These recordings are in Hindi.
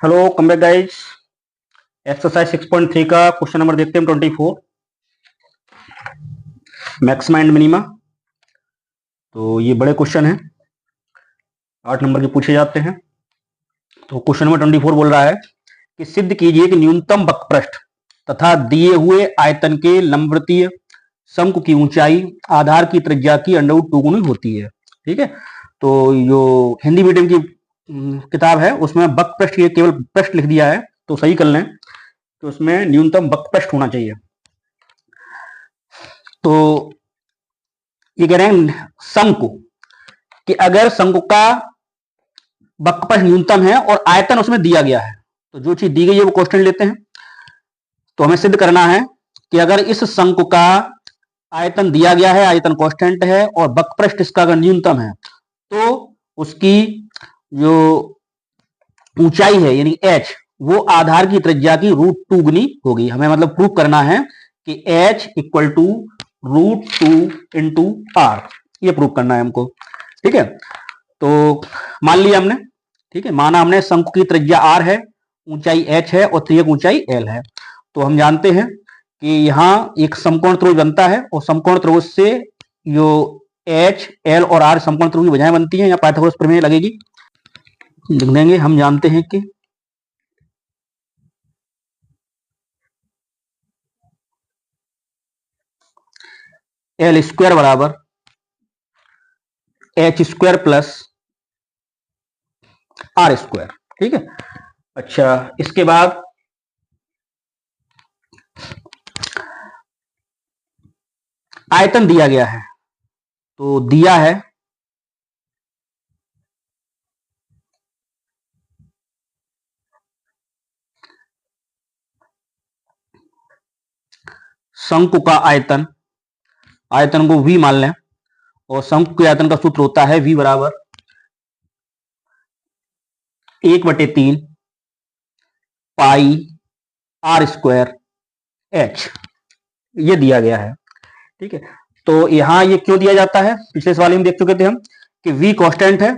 Hello come back guys. Exercise 6.3 का क्वेश्चन नंबर देखते हैं हम 24। Maxima and minima. तो ये बड़े क्वेश्चन हैं, 8 नंबर के पूछे जाते हैं। तो क्वेश्चन नंबर 24 बोल रहा है कि सिद्ध कीजिए कि न्यूनतम वक्रपृष्ठ तथा दिए हुए आयतन के लंबवृत्तीय शंकु की ऊंचाई आधार की त्रिज्या की √2 गुनी होती है। ठीक है, तो जो हिंदी मीडियम की किताब है उसमें वक्रपृष्ठ ये केवल पृष्ठ लिख दिया है, तो सही कर लें। तो उसमें न्यूनतम वक्रपृष्ठ होना चाहिए। तो ये कह रहे हैं शंकु कि अगर शंकु का वक्रपृष्ठ न्यूनतम है और आयतन उसमें दिया गया है, तो जो चीज दी गई है वो कांस्टेंट लेते हैं। तो हमें सिद्ध करना है कि अगर इस शंकु का आयतन दिया गया है, आयतन कांस्टेंट है और वक्रपृष्ठ इसका अगर न्यूनतम है, तो उसकी जो ऊंचाई है यानी h वो आधार की त्रिज्या की √2 गुनी होगी। हमें मतलब प्रूव करना है कि h equal to √2 into r, ये प्रूव करना है हमको। ठीक है, तो मान लिया हमने। ठीक है, माना हमने शंकु की त्रिज्या r है, ऊंचाई h है और त्रिज्या ऊंचाई l है। तो हम जानते हैं कि यहाँ एक समकोण त्रिभुज बनता है और समकोण त्रिभुज से जो h, l और r समकोण त्रिभुज की भुजाएं बनती हैं, यहाँ पाइथागोरस प्रमेय लगेगी। लिख देंगे, हम जानते हैं कि एल स्क्वायर बराबर h square plus r square. ठीक है, अच्छा इसके बाद आयतन दिया गया है, तो दिया है शंकु का आयतन, आयतन को v मान लें, और शंकु के आयतन का सूत्र होता है v बराबर 1/3 पाई आर स्क्वायर एच, ये दिया गया है। ठीक है, तो यहां ये क्यों दिया जाता है, पिछले सवाल में देख चुके थे हम कि v कांस्टेंट है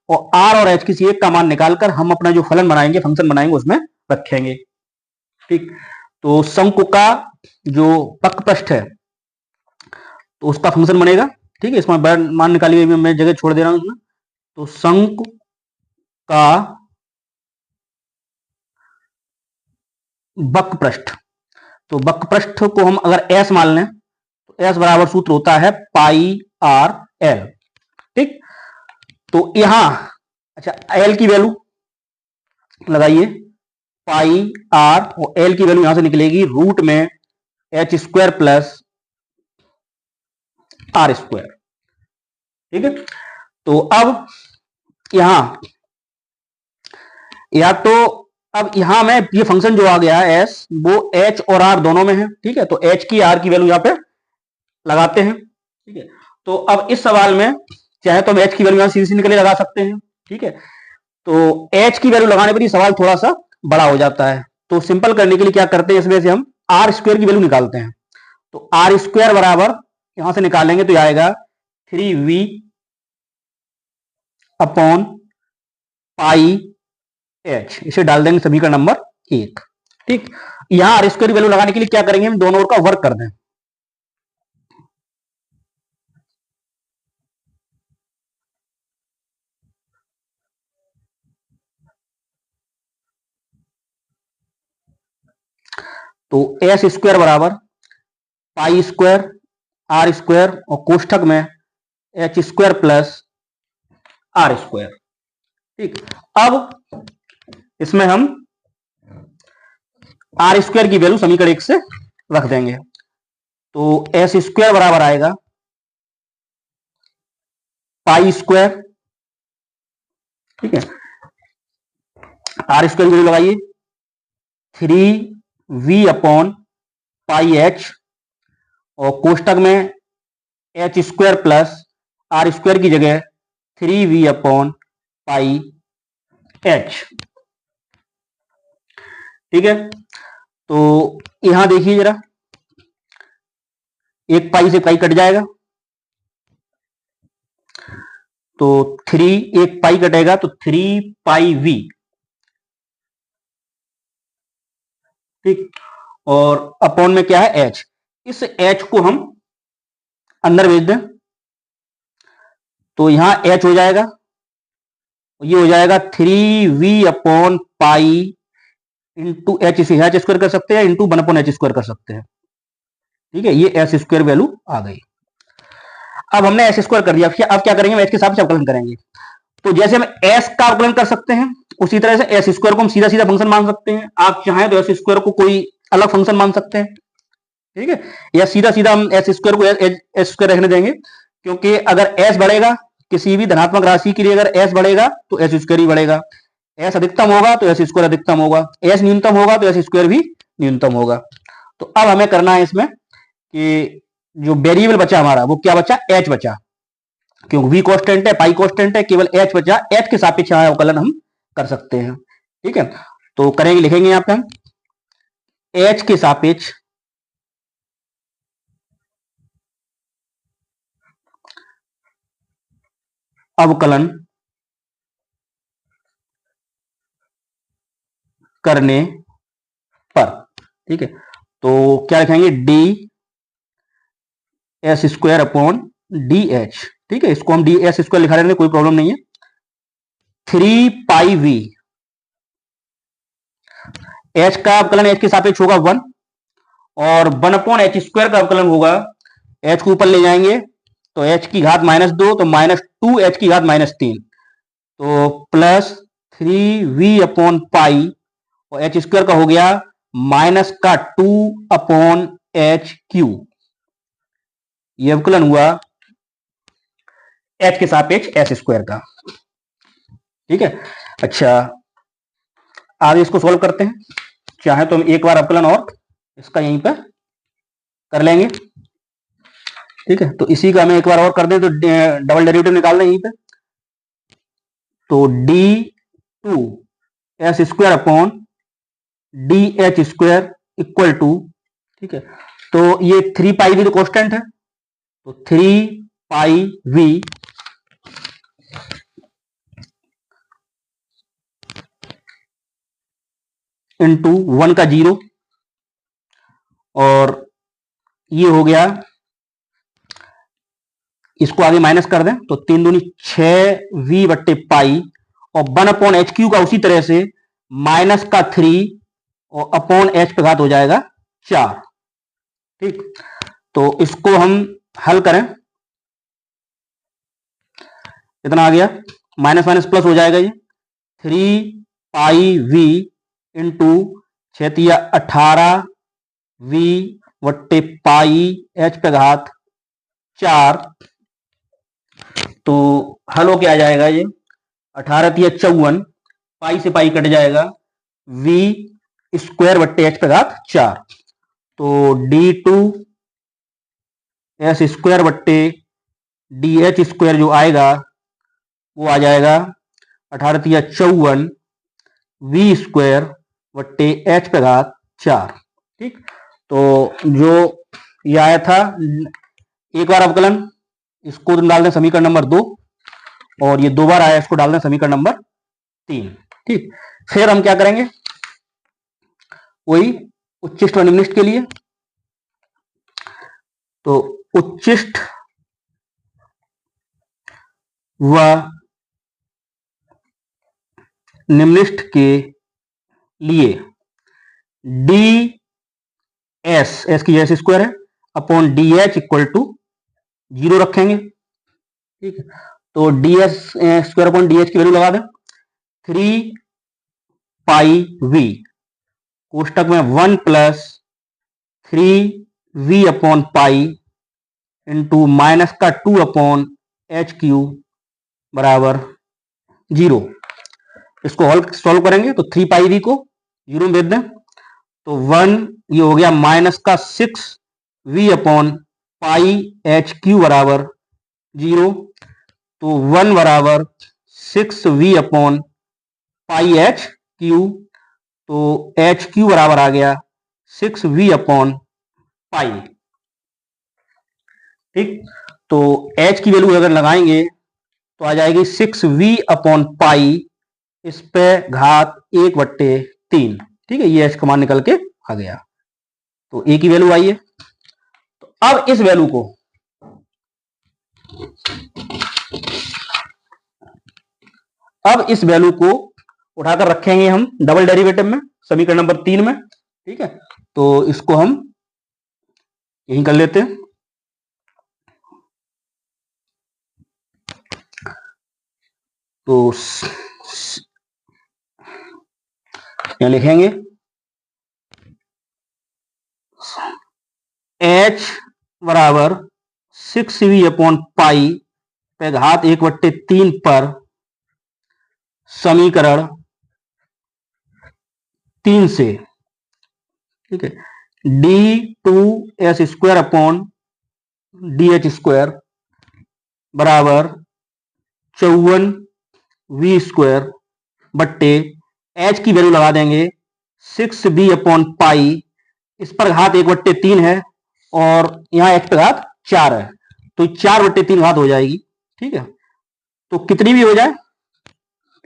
और r और h किसी एक का मान निकालकर हम अपना जो फलन बनाएंगे, फंक्शन बनाएंगे, उसमें रखेंगे। ठीक, तो शंकु का जो वक्रपृष्ठ है तो उसका फंक्शन बनेगा। ठीक है, इसमें मान निकालिए, मैं जगह छोड़ दे रहा हूं। तो शंकु का वक्रपृष्ठ, तो वक्रपृष्ठ को हम अगर s मान लें तो s बराबर सूत्र होता है पाई आर एल। ठीक, तो यहां अच्छा l की वैल्यू लगाइए, पाई आर और l की वैल्यू यहां से निकलेगी रूट में h square plus r square. ठीक है, तो अब यहां या तो अब यहां में ये फंक्शन जो आ गया है एस, वो एच और आर दोनों में है। ठीक है, तो एच की आर की वैल्यू यहां पे लगाते हैं। ठीक है, तो अब इस सवाल में चाहे तो हम एच की वैल्यू यहां सीधी निकले लगा सकते हैं। ठीक है, तो एच की वैल्यू लगाने पर ये सवाल थोड़ा सा बड़ा हो जाता है, तो सिंपल करने के लिए क्या करते हैं, इसमें से हम आर स्क्वायर की वैल्यू निकालते हैं। तो आर स्क्वायर बराबर यहां से निकालेंगे तो आएगा 3v अपॉन पाई एच, इसे डाल देंगे समीकरण नंबर 1। ठीक, यहां आर स्क्वायर की वैल्यू लगाने के लिए क्या करेंगे, हम दोनों ओर का वर्क कर दें। तो एस स्क्वायर बराबर पाई स्क्वायर आर स्क्वायर और कोष्ठक में h square plus r square. ठीक, अब इसमें हम आर स्क्वायर की वैल्यू समीकरण 1 से रख देंगे। तो एस स्क्वायर बराबर आएगा पाई स्क्वायर, ठीक है, आर स्क्वायर की वैल्यू लगाइए 3v अपॉन पाई एच और कोष्टक में h square plus r square की जगह 3v अपॉन पाई एच। ठीक है, तो यहां देखिए जरा, एक पाई से पाई कट जाएगा, तो 3 एक पाई कटेगा तो 3 पाई v ठीक, और अपॉन में क्या है h, इस h को हम अंदर भेज दें तो यहां h हो जाएगा, ये हो जाएगा 3v upon pi into H, इसे एच स्क्वायर कर सकते हैं इंटू 1 अपॉन एच स्क्वायर कर सकते हैं। ठीक है, ये एच स्क्वायर वैल्यू आ गई। अब हमने एच स्क्वायर कर दिया, अब क्या करेंगे, एच के साथ अवकलन करेंगे। तो जैसे हम एस का अवकलन कर सकते हैं उसी तरह से एस स्क्वायर को हम सीधा सीधा फंक्शन मान सकते हैं। आप चाहें तो एस स्क्वायर को कोई अलग फंक्शन मान सकते हैं। ठीक है, या सीधा सीधा हम एस स्क्वायर को एस स्क्वायर रखने देंगे, क्योंकि अगर एस बढ़ेगा किसी भी धनात्मक राशि के लिए, अगर एस बढ़ेगा तो एस स्क्वायर ही बढ़ेगा, एस अधिकतम होगा तो एस स्क्वायर अधिकतम होगा, एस न्यूनतम होगा तो एस स्क्वायर भी न्यूनतम होगा। तो अब हमें करना है इसमें कि जो वेरिएबल बचा हमारा वो क्या बचा, एच बचा, क्योंकि वी कांस्टेंट है, पाई कांस्टेंट है, केवल एच बचा, एच के सापेक्ष अवकलन हम कर सकते हैं। ठीक है, तो करेंगे, लिखेंगे यहां पे हम एच के सापेक्ष अवकलन करने पर। ठीक है, तो क्या लिखेंगे, D s square upon d H. ठीक है, इसको हम डी एस स्क्वायर लिखा लेंगे, कोई प्रॉब्लम नहीं है। 3 पाई वी, एच का अवकलन एच के सापेक्ष होगा 1, और 1 अपॉन एच स्क्वायर का अवकलन होगा, एच को ऊपर ले जाएंगे तो एच की घात -2, तो -2 एच की घात -3, तो प्लस 3v अपॉन पाई, और एच स्क्वायर का हो गया -2 अपॉन एच क्यू। ये अवकलन हुआ एच के सापेक्ष एस स्क्वायर का। ठीक है, अच्छा आगे इसको सॉल्व करते हैं, चाहे तो हम एक बार अवकलन और इसका यहीं पर कर लेंगे। ठीक है, तो इसी का हमें एक बार और कर दें तो डबल डेरिवेटिव निकाल दें यहीं पे, तो d2 s square upon d h square equal to, ठीक है, तो ये 3 पाई भी तो कांस्टेंट है, तो 3 पाई वी इंटू 1 का 0, और ये हो गया, इसको आगे माइनस कर दें तो 3 दूनी 6v बट्टे पाई, और 1 अपॉन एच क्यू का उसी तरह से -3 और अपॉन एच पे घात हो जाएगा 4। ठीक, तो इसको हम हल करें, इतना आ गया, माइनस माइनस प्लस हो जाएगा, ये 3 पाई वी इंटू 18v वट्टे पाई एच पे घात 4, तो हल हो क्या आ जाएगा, ये 18 × 54, पाई से पाई कट जाएगा, v स्क्वायर बट्टे एच पे घात 4, तो d2 एस स्क्वायर बट्टे डी एच स्क्वायर जो आएगा वो आ जाएगा 18 × 54 v स्क्वायर बट्टे एच पे घात 4। ठीक, तो जो ये आया था एक बार अवकलन, इसको डाल दें समीकरण नंबर 2, और ये 2 बार आया, इसको डाल दें समीकरण नंबर 3। ठीक, फिर हम क्या करेंगे, वही उच्चिष्ट व निम्निष्ट के लिए, तो उच्चिष्ट व निम्निष्ट के लिए डी एस की एस स्क्वायर है upon d h equal to 0 रखेंगे। ठीक है, तो d s square upon d h की वैल्यू लगा दें, 3 पाई वी कोष्टक में 1 plus 3v upon pi into -2 upon h q बराबर 0। इसको सॉल्व करेंगे तो 3 पाई वी को 0 में भेज दें तो 1, ये हो गया -6v upon pi H q बराबर 0, तो 1 बराबर 6v upon pi H Q, तो एच क्यू बराबर आ गया 6v अपॉन पाई। ठीक, तो h की वैल्यू अगर लगाएंगे तो आ जाएगी 6v अपॉन पाई, इस पे घात 1/3। ठीक है, ये h का मान निकल के आ गया, तो ए की वैल्यू आई है। तो अब इस वैल्यू को उठाकर रखेंगे हम डबल डेरिवेटिव में, समीकरण नंबर 3 में। ठीक है, तो इसको हम यहीं कर लेते हैं। तो यहां लिखेंगे h बराबर 6v/पाई पे घात 1/3 पर समीकरण 3 से, ठीक है, d2s² बराबर 54v² बट्टे h की वैल्यू लगा देंगे 6v/पाई, इस पर घात 1/3 है और यहां h पर घात 4 है, तो 4/3 घात हो जाएगी। ठीक है, तो कितनी भी हो जाए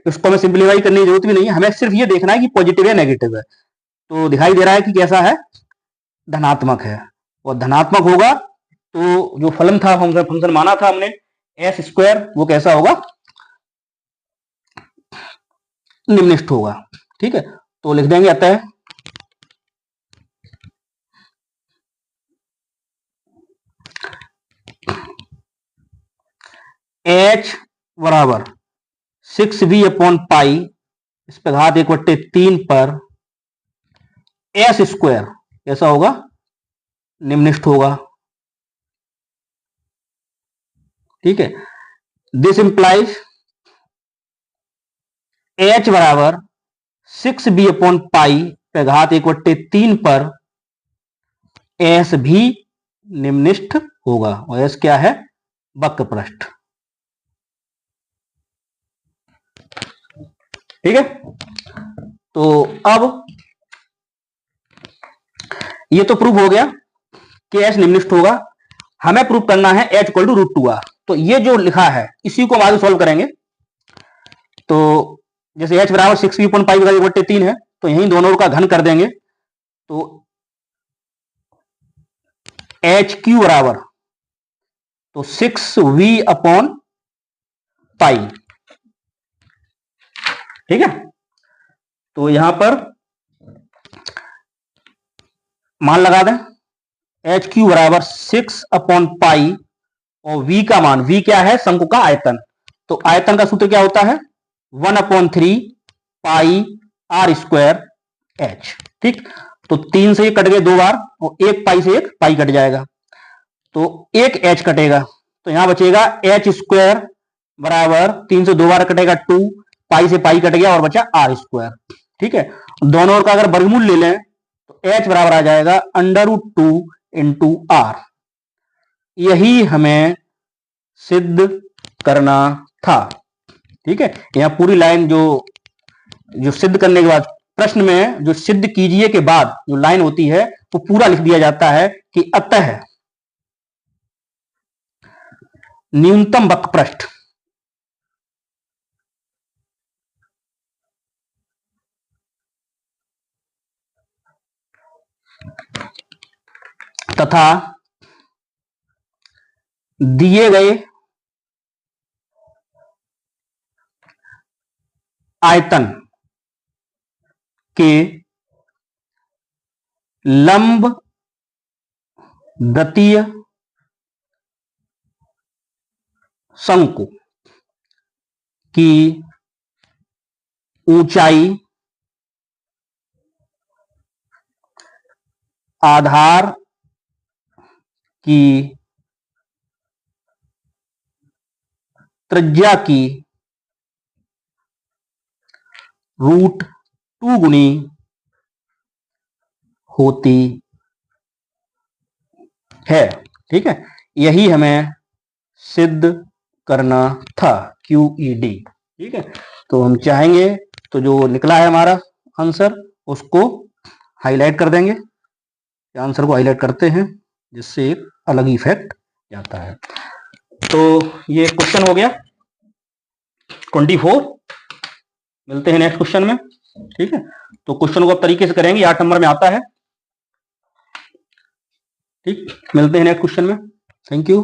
इसको हमें सिंप्लीफाई करने की जरूरत भी नहीं है, हमें सिर्फ ये देखना है कि पॉजिटिव है नेगेटिव है। तो दिखाई दे रहा है कि कैसा है, धनात्मक है, और धनात्मक होगा तो जो फलन था, फंक्शन माना था हमने s², वो कैसा होगा, निम्नलिखित होगा। ठीक है, तो लिख देंगे अतः h बराबर 6v/पाई इस पर घात 1/3 पर s² कैसा होगा, निम्नलिखित होगा। ठीक है, दिस इंप्लाइज h बराबर 6v/पाई पे घात 1/3 पर s भी निम्नलिखित होगा, और s क्या है, वक्र पृष्ठ। ठीक है, तो अब ये तो प्रूफ हो गया कि s निम्नलिखित होगा। हमें प्रूफ करना है h इक्वल टू √2r। तो ये जो लिखा है इसी को हम आगे सॉल्व करेंगे। तो जैसे h बराबर 6v/पाई/1/3 है, तो यहीं दोनों का घन कर देंगे, तो HQ बराबर तो 6v/पाई। ठीक है, तो यहां पर मान लगा दें, HQ बराबर 6/पाई और v का मान, v क्या है, शंकु का आयतन, तो आयतन का सूत्र क्या होता है, 1/3 पाई r² h। ठीक, तो 3 से ये कट गए 2 बार, और 1 पाई से 1 पाई कट जाएगा, तो 1 h कटेगा, तो यहां बचेगा h² बराबर 3 से 2 बार कटेगा 2, पाई से पाई कट गया और बचा r²। ठीक है, दोनों ओर का अगर वर्गमूल ले लें तो h बराबर आ जाएगा √2 इंटू r। यही हमें सिद्ध करना था। ठीक है, यहां पूरी लाइन जो सिद्ध करने के बाद, प्रश्न में जो सिद्ध कीजिए के बाद जो लाइन होती है वो पूरा लिख दिया जाता है कि अतः न्यूनतम वक्र पृष्ठ तथा दिए गए आयतन के लंब गतीय शंकु की ऊंचाई आधार की त्रिज्या की √2 गुनी होती है। ठीक है, यही हमें सिद्ध करना था, QED। ठीक है, तो हम चाहेंगे तो जो निकला है हमारा आंसर उसको हाईलाइट कर देंगे, आंसर को हाईलाइट करते हैं जिससे एक अलग इफेक्ट आता है। तो ये क्वेश्चन हो गया 24। मिलते हैं नेक्स्ट क्वेश्चन में। ठीक है, तो क्वेश्चन को अब तरीके से करेंगे, 8 नंबर में आता है। ठीक, मिलते हैं नेक्स्ट क्वेश्चन में। Thank you.